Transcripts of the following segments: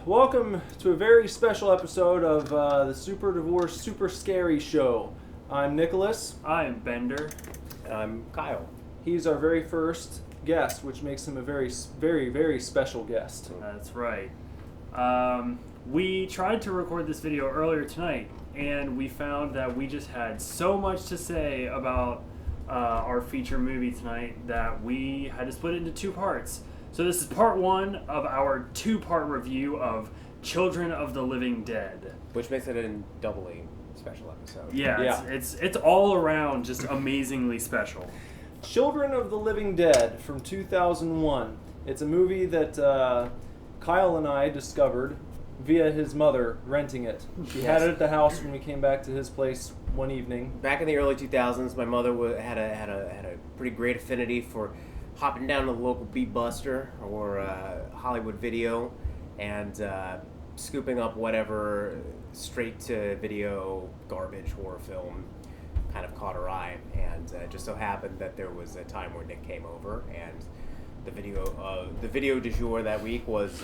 welcome to a very special episode of the Super Divorce Super Scary Show. I'm Nicholas. I'm Bender. And I'm Kyle. He's our very first guest, which makes him a very, very, very special guest. That's right. We tried to record this video earlier tonight, and we found that we just had so much to say about our feature movie tonight that we had to split it into two parts. So this is part one of our two-part review of Children of the Living Dead. Which makes it a doubly special episode. Yeah. It's all around just amazingly special. Children of the Living Dead from 2001. It's a movie that Kyle and I discovered via his mother renting it. She had it at the house when we came back to his place one evening. Back in the early 2000s, my mother had a pretty great affinity for hopping down to the local Beat Buster or Hollywood Video and scooping up whatever straight-to-video garbage horror film kind of caught her eye. And it just so happened that there was a time where Nick came over, and the video du jour that week was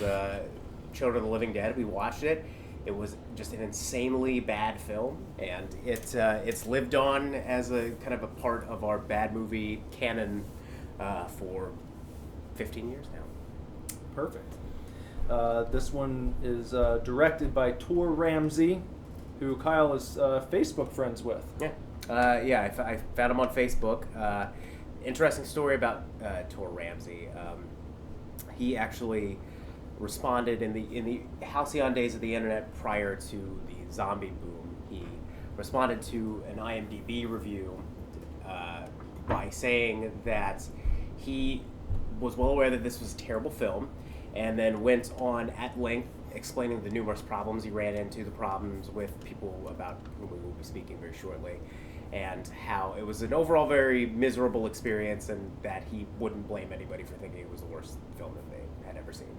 Children of the Living Dead. We watched it. It was just an insanely bad film, and it's lived on as a kind of a part of our bad movie canon for 15 years now. Perfect. This one is directed by Tor Ramsey, who Kyle is Facebook friends with. I found him on Facebook. Interesting story about Tor Ramsey. He actually responded in the halcyon days of the internet prior to the zombie boom. He responded to an IMDb review by saying that he was well aware that this was a terrible film, and then went on at length explaining the numerous problems he ran into, the problems with people about whom we will be speaking very shortly, and how it was an overall very miserable experience, and that he wouldn't blame anybody for thinking it was the worst film that they had ever seen.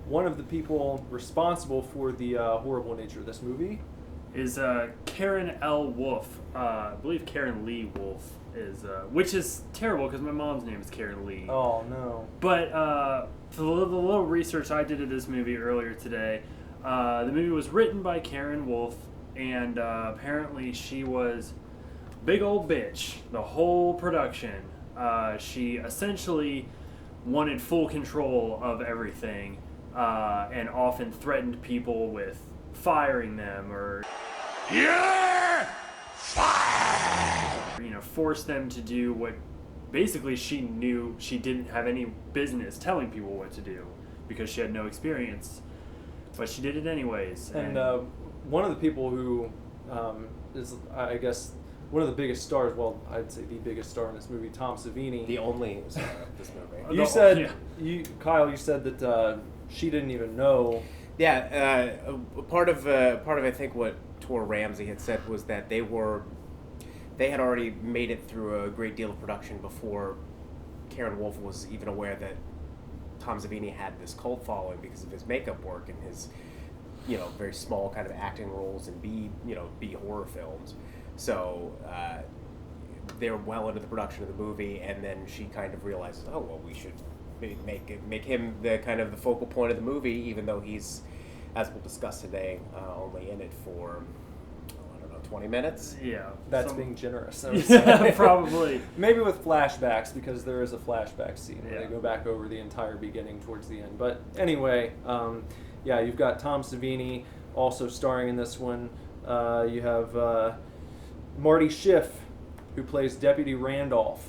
One of the people responsible for the horrible nature of this movie is Karen L. Wolf. I believe Karen Lee Wolf is, which is terrible because my mom's name is Karen Lee. Oh, no. But for the little research I did of this movie earlier today, the movie was written by Karen Wolf, and apparently she was big old bitch the whole production. She essentially wanted full control of everything, and often threatened people with firing them or force them to do what basically she knew she didn't have any business telling people what to do because she had no experience, but she did it anyways. And one of the people who is, I guess, one of the biggest stars, well, I'd say the biggest star in this movie, Tom Savini. The only star of this movie. You said, Kyle, you said that she didn't even know. Yeah, part of I think what Tor Ramsey had said was that they had already made it through a great deal of production before Karen Wolf was even aware that Tom Savini had this cult following because of his makeup work and his, very small kind of acting roles in B horror films. So they're well into the production of the movie, and then she kind of realizes, oh well, we should make him the kind of the focal point of the movie, even though he's, as we'll discuss today, only in it for 20 minutes. Yeah, that's being generous. Probably. Maybe with flashbacks, because there is a flashback scene where they go back over the entire beginning towards the end. But anyway, you've got Tom Savini also starring in this one. You have Marty Schiff, who plays Deputy Randolph.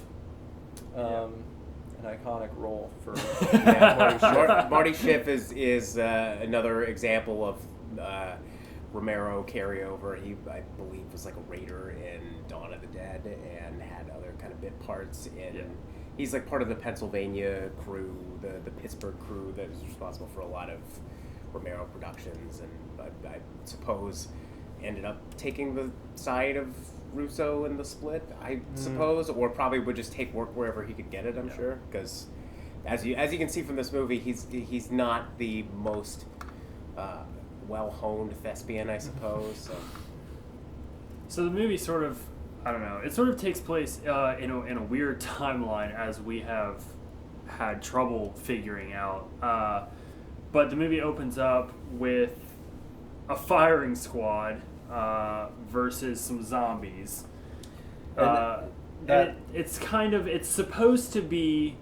An iconic role for Marty Schiff. Marty Schiff is another example of Romero carryover. He, I believe, was like a raider in Dawn of the Dead and had other kind of bit parts in. Yeah. He's like part of the Pennsylvania crew, the Pittsburgh crew that is responsible for a lot of Romero productions, and I suppose ended up taking the side of Russo in The Split, I suppose, or probably would just take work wherever he could get it. I'm sure, because as you can see from this movie, he's not the most well-honed thespian, I suppose. So the movie sort of, I don't know, it sort of takes place in a weird timeline, as we have had trouble figuring out. But the movie opens up with a firing squad versus some zombies. It's supposed to be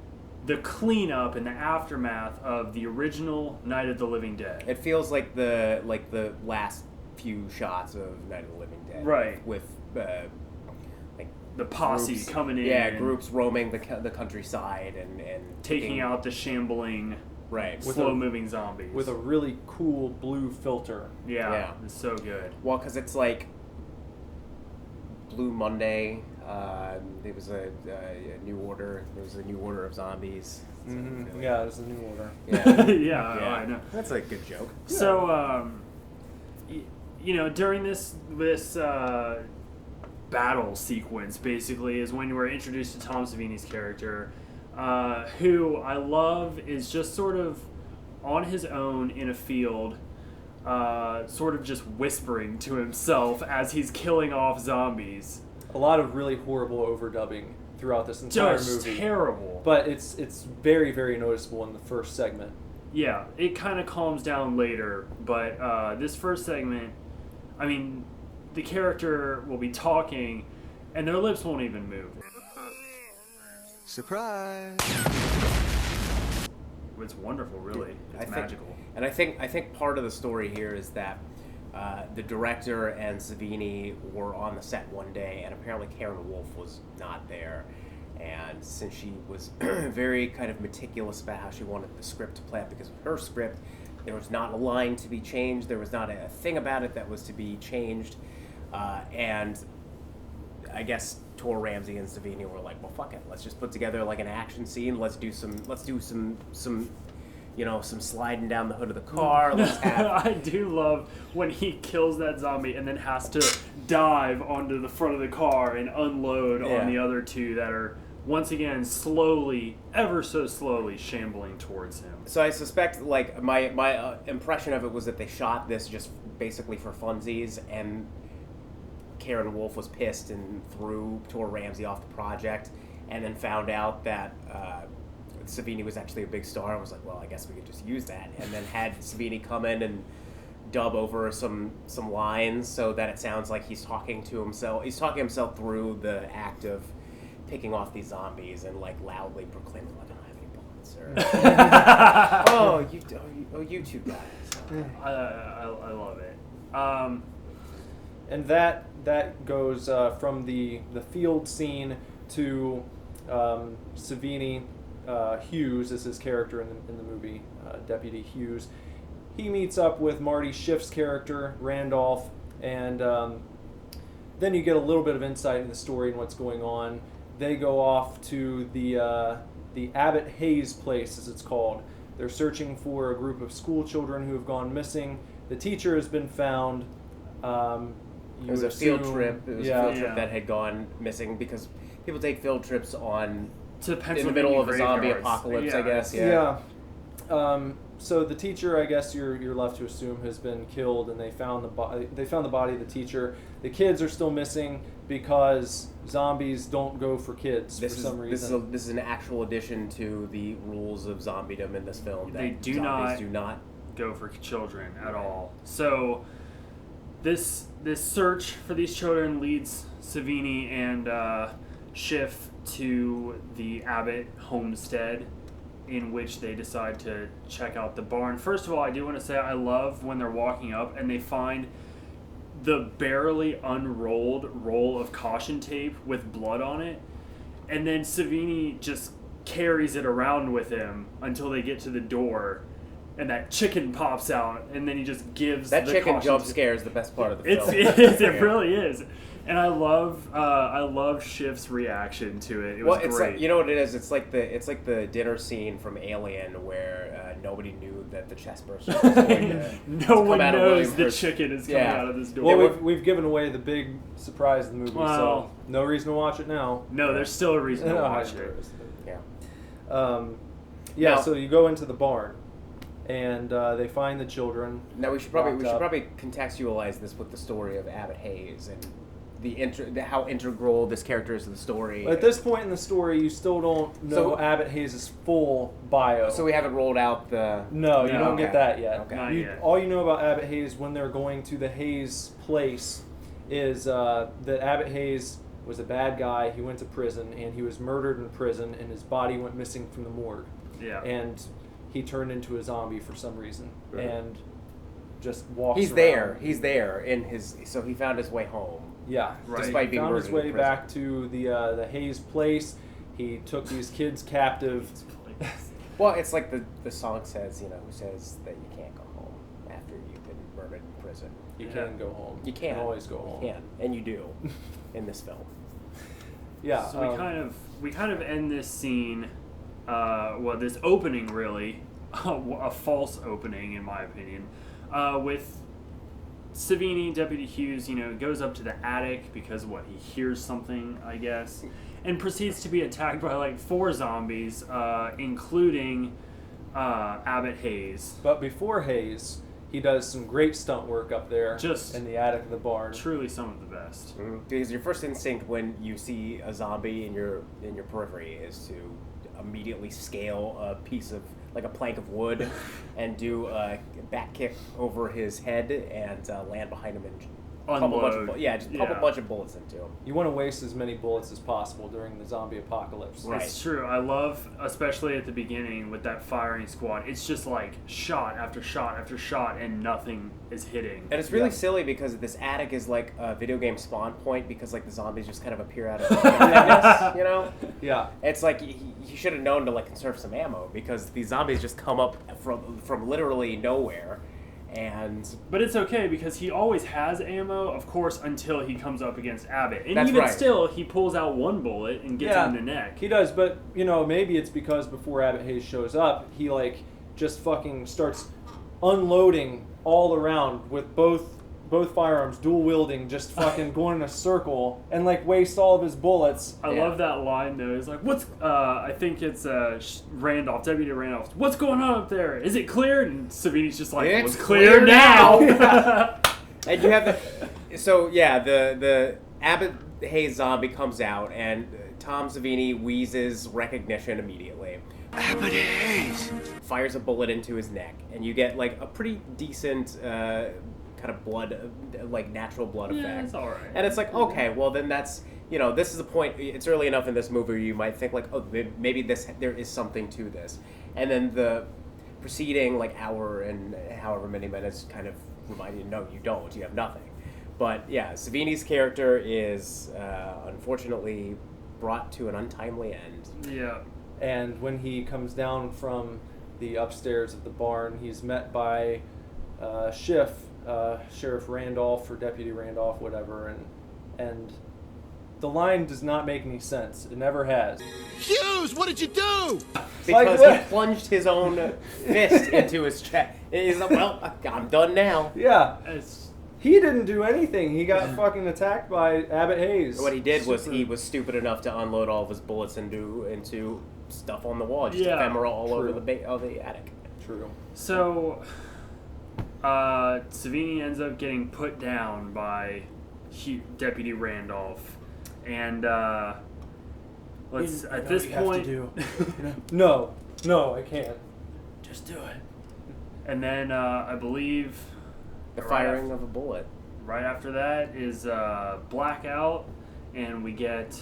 the cleanup and the aftermath of the original Night of the Living Dead. It feels like the last few shots of Night of the Living Dead, right? With the posse groups, coming in, groups roaming the countryside and taking out the shambling, slow-moving zombies with a really cool blue filter. Yeah, it's so good. Well, because it's like Blue Monday. There was a new order. There was a new order of zombies. Mm-hmm. Yeah, there's a new order. Yeah, I know. That's a good joke. So, during this battle sequence, basically, is when we're introduced to Tom Savini's character, who I love is just sort of on his own in a field, sort of just whispering to himself as he's killing off zombies. A lot of really horrible overdubbing throughout this entire movie. Terrible. But it's very, very noticeable in the first segment. Yeah, it kind of calms down later, but this first segment, I mean, the character will be talking, and their lips won't even move. Surprise! It's wonderful, really. It's magical. And I think part of the story here is that the director and Savini were on the set one day, and apparently Karen Wolf was not there. And since she was very kind of meticulous about how she wanted the script to play out, because of her script, there was not a line to be changed. There was not a thing about it that was to be changed. And I guess Tor Ramsey and Savini were like, well, fuck it. Let's just put together like an action scene. Let's do some sliding down the hood of the car. Let's have... I do love when he kills that zombie and then has to dive onto the front of the car and unload on the other two that are, once again, slowly, ever so slowly, shambling towards him. So I suspect, like, my impression of it was that they shot this just basically for funsies, and Karen Wolf was pissed and threw Tor Ramsey off the project, and then found out that Savini was actually a big star, and was like, well, I guess we could just use that, and then had Savini come in and dub over some lines so that it sounds like he's talking to himself. He's talking himself through the act of picking off these zombies and like loudly proclaiming, like, I don't have any bullets, or you two guys. I love it. And that goes from the field scene to Savini. Hughes is his character in the movie, Deputy Hughes. He meets up with Marty Schiff's character, Randolph, and then you get a little bit of insight in the story and what's going on. They go off to the Abbott Hayes place, as it's called. They're searching for a group of school children who have gone missing. The teacher has been found. It was a field trip. It was a field trip that had gone missing because people take field trips in the middle of a zombie apocalypse, I guess. Yeah. So the teacher, I guess you're left to assume, has been killed, and they found the body of the teacher. The kids are still missing because zombies don't go for kids for some reason. This is an actual addition to the rules of zombiedom in this film. They do not go for children at all. So this search for these children leads Savini and Schiff to the Abbott homestead, in which they decide to check out the barn. First of all, I do want to say I love when they're walking up and they find the barely unrolled roll of caution tape with blood on it, and then Savini just carries it around with him until they get to the door, and that chicken pops out, and then he just gives that the chicken caution jump tape. scare is the best part of the film. It really is. And I love Schiff's reaction to it. It was it's great. like, you know what it is? It's like the dinner scene from Alien where nobody knew that the chest burster was going to no one come out knows of the chicken is coming out of this door. Well, we've given away the big surprise in the movie, so no reason to watch it now. No, there's still a reason to watch it. Yeah. So you go into the barn, and they find the children. Now we should probably contextualize this with the story of Abbott Hayes and how integral this character is to the story. At this point in the story, you still don't know Abbott Hayes' full bio. So we haven't rolled out the... No, you don't get that yet. Okay. Not yet. All you know about Abbott Hayes when they're going to the Hayes place is that Abbott Hayes was a bad guy. He went to prison, and he was murdered in prison, and his body went missing from the morgue. Yeah. And he turned into a zombie for some reason. Right. And just walks He's around. there in his... So he found his way home. Yeah. Right. Despite being Found his murdered in way prison. back to the Hayes place. He took these kids captive. Well, it's like the song says, who says that you can't go home after you've been murdered in prison. You can go home. You can. always go home. You can, and you do in this film. Yeah. So we kind of end this scene, this opening really, a false opening in my opinion, with Savini, Deputy Hughes, goes up to the attic because he hears something, I guess, and proceeds to be attacked by like 4 zombies, including Abbott Hayes. But before Hayes, he does some great stunt work up there, Just in the attic of the barn. Truly some of the best. Mm-hmm. Because your first instinct when you see a zombie in your periphery is to immediately scale a piece of a plank of wood and do a back kick over his head and land behind him and pump a bunch of bullets into him. You want to waste as many bullets as possible during the zombie apocalypse. Right. It's true. I love, especially at the beginning with that firing squad, it's just like shot after shot after shot and nothing is hitting. And it's really silly because this attic is like a video game spawn point because the zombies just kind of appear out of nothingness, Yeah. It's like you should have known to conserve some ammo because these zombies just come up from literally nowhere. But it's okay because he always has ammo, of course, until he comes up against Abbott. And That's even right. still, he pulls out one bullet and gets him in the neck. He does, but maybe it's because before Abbott Hayes shows up, he just fucking starts unloading all around with both firearms, dual wielding, just fucking going in a circle and waste all of his bullets. I love that line though. He's like, "What's?" I think it's Randolph, Deputy Randolph. What's going on up there? Is it clear? And Savini's just like, It's "It's clear now." And you have the Abbott Hayes zombie comes out and Tom Savini wheezes recognition immediately. Abbott Hayes Fires a bullet into his neck, and you get a pretty decent kind of blood, natural blood effect. Yeah, it's all right. And it's okay, well then that's this is the point. It's early enough in this movie where you might think maybe there is something to this, and then the preceding hour and however many minutes kind of remind you, no, you don't. You have nothing. But yeah, Savini's character is unfortunately brought to an untimely end. Yeah. And when he comes down from the upstairs of the barn, he's met by Sheriff Randolph or Deputy Randolph, whatever, and the line does not make any sense. It never has. Hughes, what did you do? Because he plunged his own fist into his chest. He's like, well, I'm done now. Yeah. He didn't do anything. He got fucking attacked by Abbott Hayes. What he did was he was stupid enough to unload all of his bullets into stuff on the wall, just ephemeral all over the attic. True. So, Savini ends up getting put down by Deputy Randolph, and at this point, No, I can't. just do it. And then I believe The firing of a bullet. right after that is blackout, and we get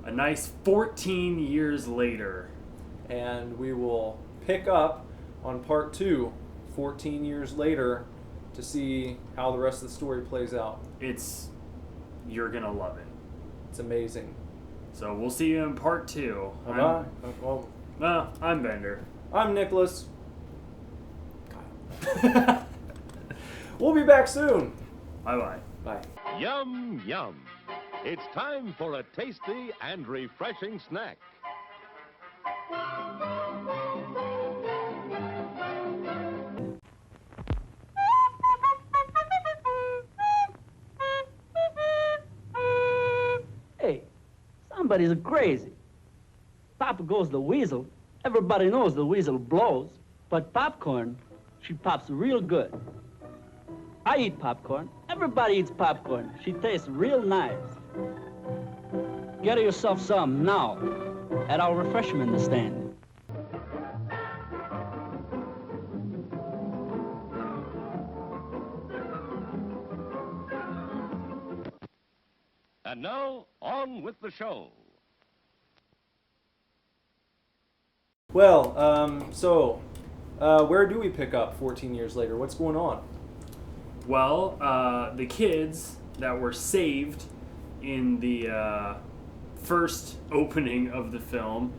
a nice 14 years later. And we will pick up on part 2, 14 years later, to see how the rest of the story plays out. You're gonna love it. It's amazing. So we'll see you in part 2. Well, I'm Bender. I'm Nicholas. We'll be back soon. Bye-bye. Bye. Yum, yum. It's time for a tasty and refreshing snack. Hey, somebody's crazy. Papa goes the weasel. Everybody knows the weasel blows. But popcorn, she pops real good. I eat popcorn. Everybody eats popcorn. She tastes real nice. Get yourself some now at our refreshment stand. And now, on with the show. Well, where do we pick up 14 years later? What's going on? Well, the kids that were saved in the first opening of the film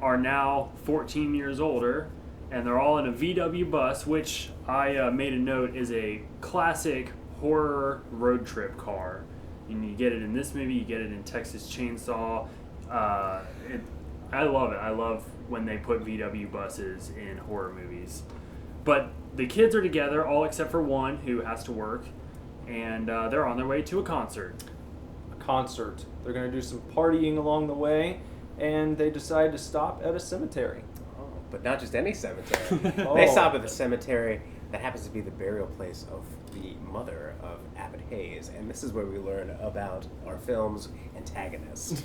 are now 14 years older, and they're all in a VW bus, which I made a note is a classic horror road trip car. And you get it in this movie, you get it in Texas Chainsaw. I love it. I love when they put VW buses in horror movies. But the kids are together, all except for one who has to work, and they're on their way to a concert. They're going to do some partying along the way, and they decide to stop at a cemetery. Oh, but not just any cemetery. Oh. They stop at the cemetery that happens to be the burial place of the mother of Abbott Hayes, and this is where we learn about our film's antagonist.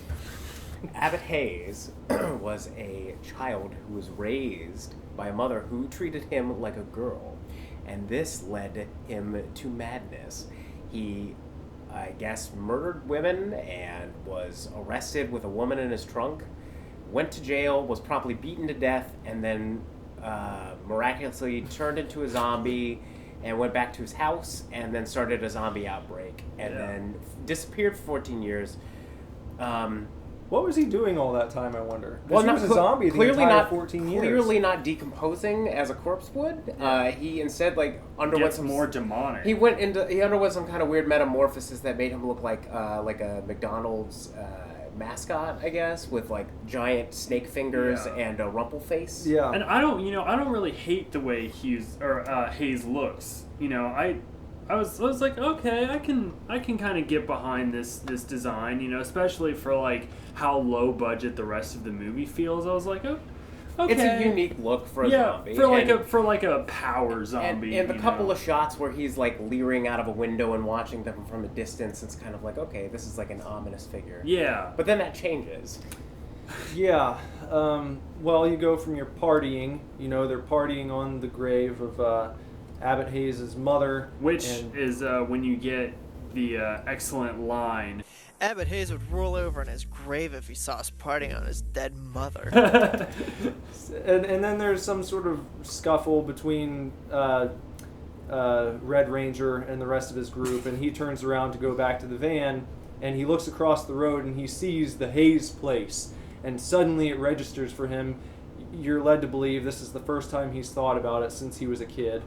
Abbott Hayes was a child who was raised by a mother who treated him like a girl, and this led him to madness. He, I guess, murdered women and was arrested with a woman in his trunk, went to jail, was promptly beaten to death, and then miraculously turned into a zombie and went back to his house and then started a zombie outbreak and then disappeared for 14 years. What was he doing all that time, I wonder? Well, he was a zombie the entire 14 years. Clearly not decomposing as a corpse would. He instead underwent Gets more demonic. He underwent some kind of weird metamorphosis that made him look like a McDonald's mascot, I guess, with giant snake fingers and a rumple face. Yeah. And I don't really hate the way Hayes looks. I was like, okay, I can kind of get behind this design, especially for how low budget the rest of the movie feels. I was like, oh, okay. It's a unique look for a zombie. For a power zombie. And the couple of shots where he's leering out of a window and watching them from a distance, it's kind of okay, this is an ominous figure. Yeah. But then that changes. Yeah. Well, you go from your partying, they're partying on the grave of Abbott Hayes' mother. Which is when you get the excellent line. Abbott Hayes would roll over in his grave if he saw us partying on his dead mother. and then there's some sort of scuffle between Red Ranger and the rest of his group, and he turns around to go back to the van, and he looks across the road and he sees the Hayes place, and suddenly it registers for him. You're led to believe this is the first time he's thought about it since he was a kid.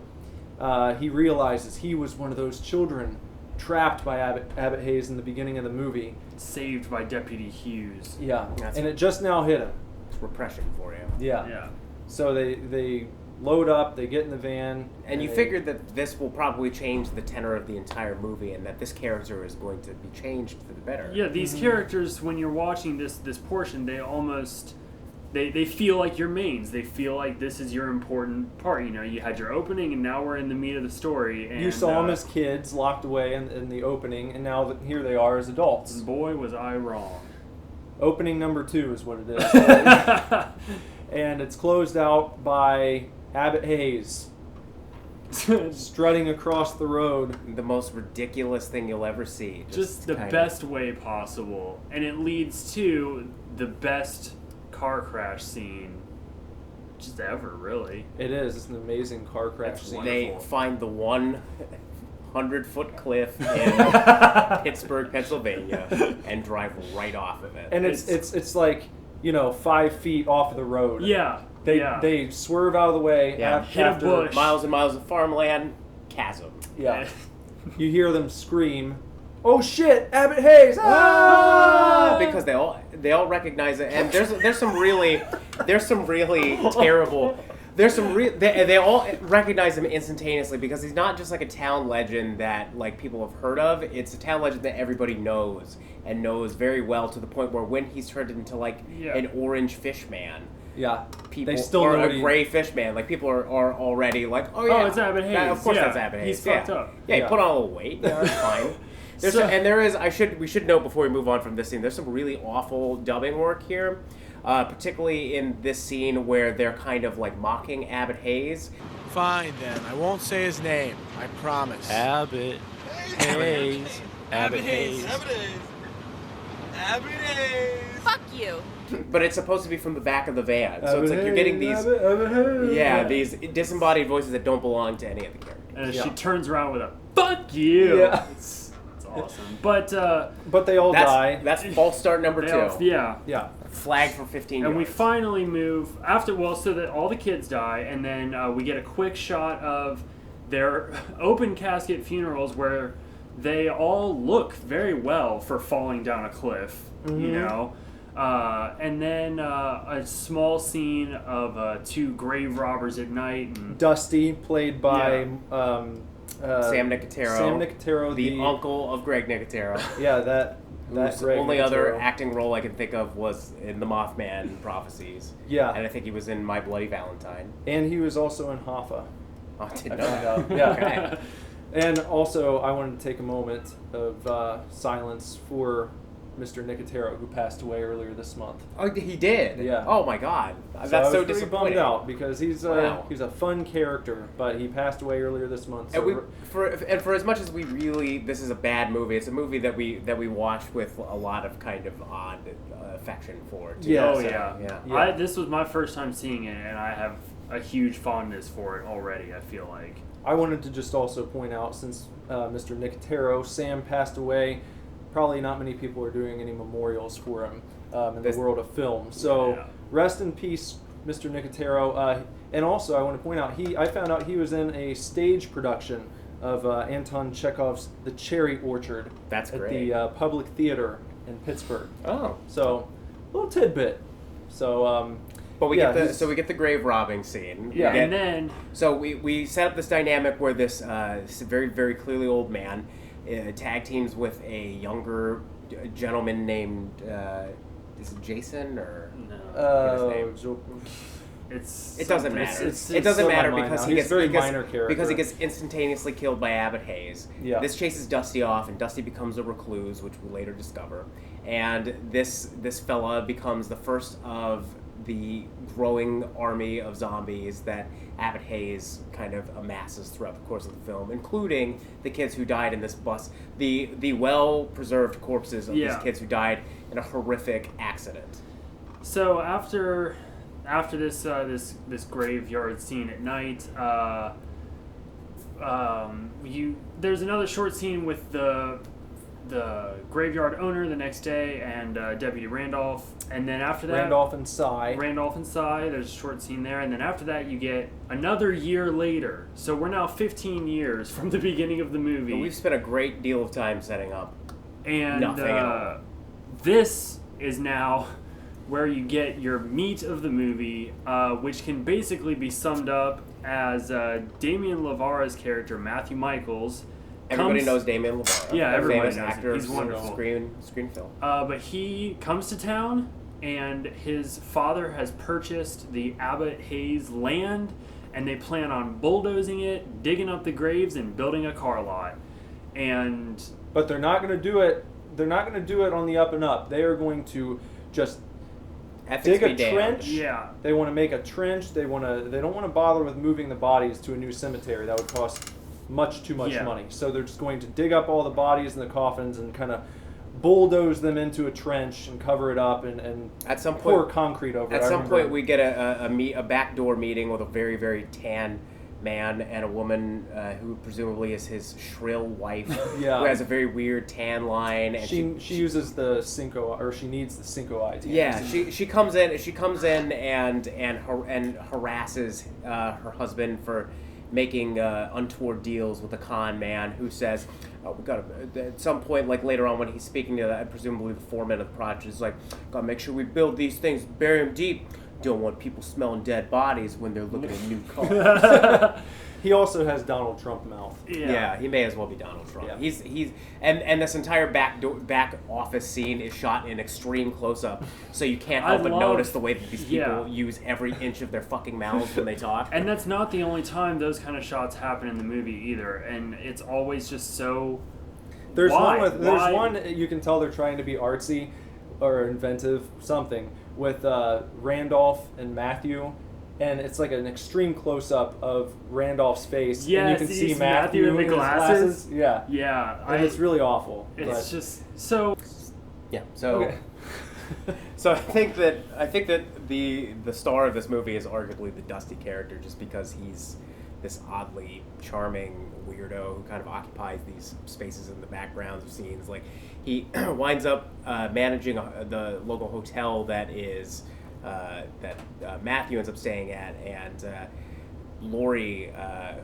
He realizes he was one of those children trapped by Abbott Hayes in the beginning of the movie. Saved by Deputy Hughes. Yeah, and it just now hit him. It's repression for you. Yeah. So they load up, they get in the van. And you figured that this will probably change the tenor of the entire movie and that this character is going to be changed for the better. Yeah, these characters, when you're watching this portion, they almost... They feel like your mains. They feel like this is your important part. You had your opening, and now we're in the meat of the story. And, you saw them as kids locked away in the opening, and now here they are as adults. Boy, was I wrong. Opening number 2 is what it is. And it's closed out by Abbott Hayes strutting across the road. The most ridiculous thing you'll ever see. Just the best way possible. And it leads to the best car crash scene just ever, really. It is. It's an amazing car crash It's scene. wonderful. They find the 100-foot cliff in Pittsburgh, Pennsylvania, and drive right off of it. And it's 5 feet off of the road. Yeah. They swerve out of the way hit a bush. Miles and miles of farmland, chasm. Yeah. You hear them scream, "Oh shit, Abbott Hayes!" Ah! Because they all recognize it, and there's some really terrible. They all recognize him instantaneously because he's not just a town legend that people have heard of. It's a town legend that everybody knows and knows very well, to the point where when he's turned into an orange fish man, Yeah. people, They still or know a gray fish man. Like people are already like, oh Oh, yeah, it's Abbott Hayes. Of course, Yeah, that's Abbott Hayes. he's fucked up. Yeah, he Yeah. put on a little weight. Yeah, that's fine. We should note before we move on from this scene. There's some really awful dubbing work here, particularly in this scene where they're kind of like mocking Abbott Hayes. Fine then, I won't say his name. I promise. Abbott Hayes. Abbott Hayes. Fuck you. But it's supposed to be from the back of the van, so it's like you're getting these these disembodied voices that don't belong to any of the characters. And she turns around with a "fuck you." Yeah. It's awesome. But they all die. That's false start number they 2. all- yeah. Yeah. Flag for 15 And we yards. finally move after, so that all the kids die, and then we get a quick shot of their open casket funerals where they all look very well for falling down a cliff, you know. And then a small scene of 2 grave robbers at night. And Dusty, played by Sam Nicotero. Sam Nicotero, the uncle of Greg Nicotero. Yeah, that Whose Greg only Nicotero. other acting role I can think of was in The Mothman Prophecies. Yeah. And I think he was in My Bloody Valentine. And he was also in Hoffa. Oh, I didn't I know found that. out. Yeah. Okay. And also, I wanted to take a moment of silence for Mr. Nicotero, who passed away earlier this month. Oh, he did? Yeah. Oh, my God. I That's was so pretty disappointing. bummed out because he's Wow. a fun character, but he passed away earlier this month. So And for as much as we really, this is a bad movie, it's a movie that we watched with a lot of kind of odd affection for. Too. Yeah. Oh, So, yeah. This was my first time seeing it, and I have a huge fondness for it already, I feel like. I wanted to just also point out, since Mr. Nicotero, Sam passed away, probably not many people are doing any memorials for him in the world of film. So rest in peace, Mr. Nicotero. And also, I want to point out, I found out he was in a stage production of Anton Chekhov's The Cherry Orchard. That's at great. the Public Theater in Pittsburgh. Oh. So, a little tidbit. So, But we yeah, we get the grave robbing scene. Yeah. And then So we set up this dynamic where this very, very clearly old man tag teams with a younger gentleman named is it Jason or it it doesn't matter. It's It doesn't so matter minor. because He's a very minor character. because he gets instantaneously killed by Abbott Hayes. Yeah. This chases Dusty off, and Dusty becomes a recluse, which we later discover. And this fella becomes the first of the growing army of zombies that Abbott Hayes kind of amasses throughout the course of the film, including the kids who died in this bus, the well-preserved corpses of these kids who died in a horrific accident. So after this graveyard scene at night, there's another short scene with the graveyard owner the next day and Deputy Randolph, and then after that Randolph and Cy. There's a short scene there, and then after that you get another year later. So we're now 15 years from the beginning of the movie. But we've spent a great deal of time setting up And nothing at all. This is now where you get your meat of the movie, which can basically be summed up as Damien Lavara's character, Matthew Michaels. Everybody knows Damien Lavara. Yeah, a everybody famous knows him. actor He's of wonderful. screen film. But he comes to town, and his father has purchased the Abbott Hayes land, and they plan on bulldozing it, digging up the graves, and building a car lot. But they're not going to do it. They're not going to do it on the up and up. They are going to just dig a trench. Yeah. They want to make a trench. They don't want to bother with moving the bodies to a new cemetery. That would cost much too much money. So they're just going to dig up all the bodies and the coffins and kind of bulldoze them into a trench and cover it up and at some pour point, concrete over it. At some point, we get a backdoor meeting with a very, very tan man and a woman who presumably is his shrill wife, who has a very weird tan line. And she uses the Cinco, or she needs the Cinco eye tan. Yeah, she comes in and harasses her husband for making untoward deals with a con man who says, we got to, at some point, like later on when he's speaking to presumably the foreman of the project, is like, got to make sure we build these things, bury them deep. Don't want people smelling dead bodies when they're looking at new cars. He also has Donald Trump mouth. Yeah, he may as well be Donald Trump. Yeah. He's and this entire back office scene is shot in extreme close up, so you can't help but notice the way that these people use every inch of their fucking mouths when they talk. And that's not the only time those kind of shots happen in the movie either, and it's always just so. There's one you can tell they're trying to be artsy or inventive, something with Randolph and Matthew. And it's like an extreme close-up of Randolph's face, and you can see Matthew in the glasses. Yeah, yeah, and it's really awful. It's just so. Yeah, so. Okay. So I think that the star of this movie is arguably the Dusty character, just because he's this oddly charming weirdo who kind of occupies these spaces in the backgrounds of scenes. Like he winds up managing the local hotel that is. That Matthew ends up staying at, and Lori,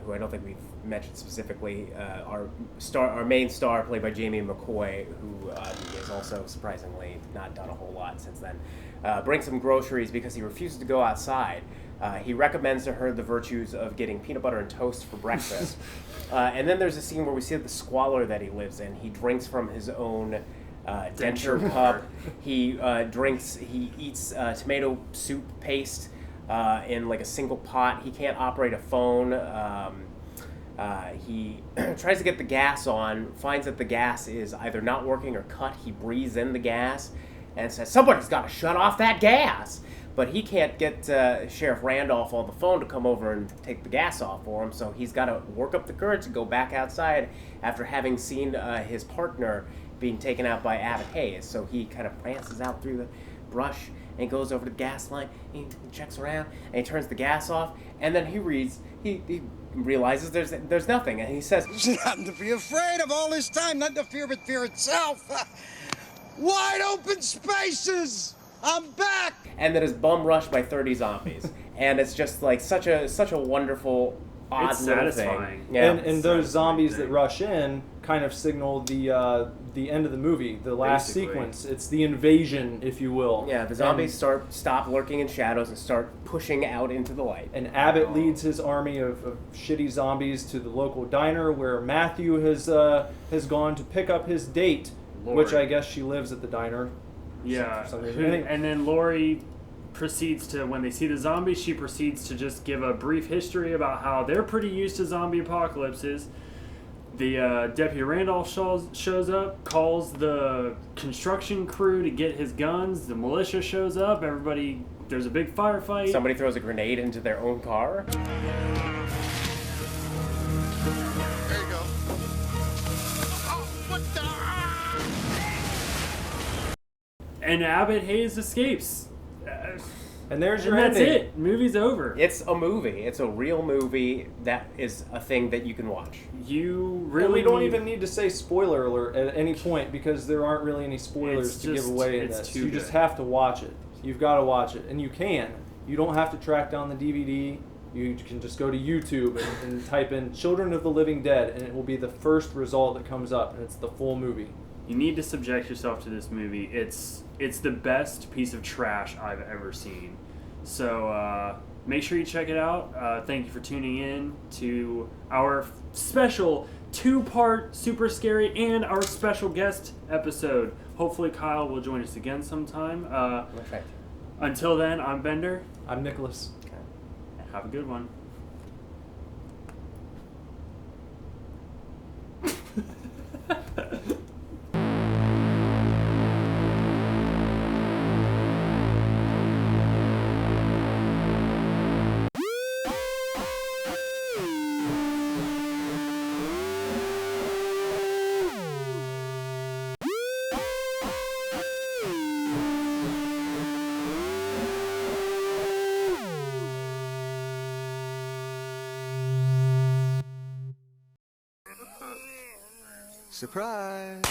who I don't think we've mentioned specifically, our main star, played by Jamie McCoy, who has also surprisingly not done a whole lot since then, brings some groceries because he refuses to go outside. He recommends to her the virtues of getting peanut butter and toast for breakfast. And then there's a scene where we see the squalor that he lives in. He drinks from his own denture cup. He eats tomato soup paste in like a single pot. He can't operate a phone. He tries to get the gas on, finds that the gas is either not working or cut. He breathes in the gas and says, "Somebody's got to shut off that gas." But he can't get Sheriff Randolph on the phone to come over and take the gas off for him, so he's got to work up the courage to go back outside after having seen his partner being taken out by Abbott Hayes. So he kind of prances out through the brush and goes over to the gas line. He checks around and he turns the gas off. And then he realizes there's nothing, and he says, "Nothing to be afraid of all this time. Nothing to fear but fear itself. Wide open spaces. I'm back." And then is bum rushed by 30 zombies, and it's just like such a wonderful. Odd little thing. Yeah. And those zombies that rush in kind of signal the end of the movie, the last sequence. It's the invasion, if you will. Yeah, the zombies stop lurking in shadows and start pushing out into the light. And Abbott leads his army of shitty zombies to the local diner where Matthew has gone to pick up his date, which I guess she lives at the diner. Yeah, and then Lori proceeds to, when they see the zombies, she proceeds to just give a brief history about how they're pretty used to zombie apocalypses. The Deputy Randolph shows up, calls the construction crew to get his guns. The militia shows up. Everybody, there's a big firefight. Somebody throws a grenade into their own car. There you go. Oh, what the? And Abbott Hayes escapes. And there's your ending. That's it. Movie's over. It's a movie. It's a real movie that is a thing that you can watch. You really. And we don't even need to say spoiler alert at any point because there aren't really any spoilers to give away in this. You just have to watch it. You've got to watch it, and you can. You don't have to track down the DVD. You can just go to YouTube and type in "Children of the Living Dead," and it will be the first result that comes up, and it's the full movie. You need to subject yourself to this movie. It's the best piece of trash I've ever seen. So make sure you check it out. Thank you for tuning in to our special 2-part Super Scary and our special guest episode. Hopefully Kyle will join us again sometime. Okay. Until then, I'm Bender. I'm Nicholas. Okay. Have a good one. Surprise!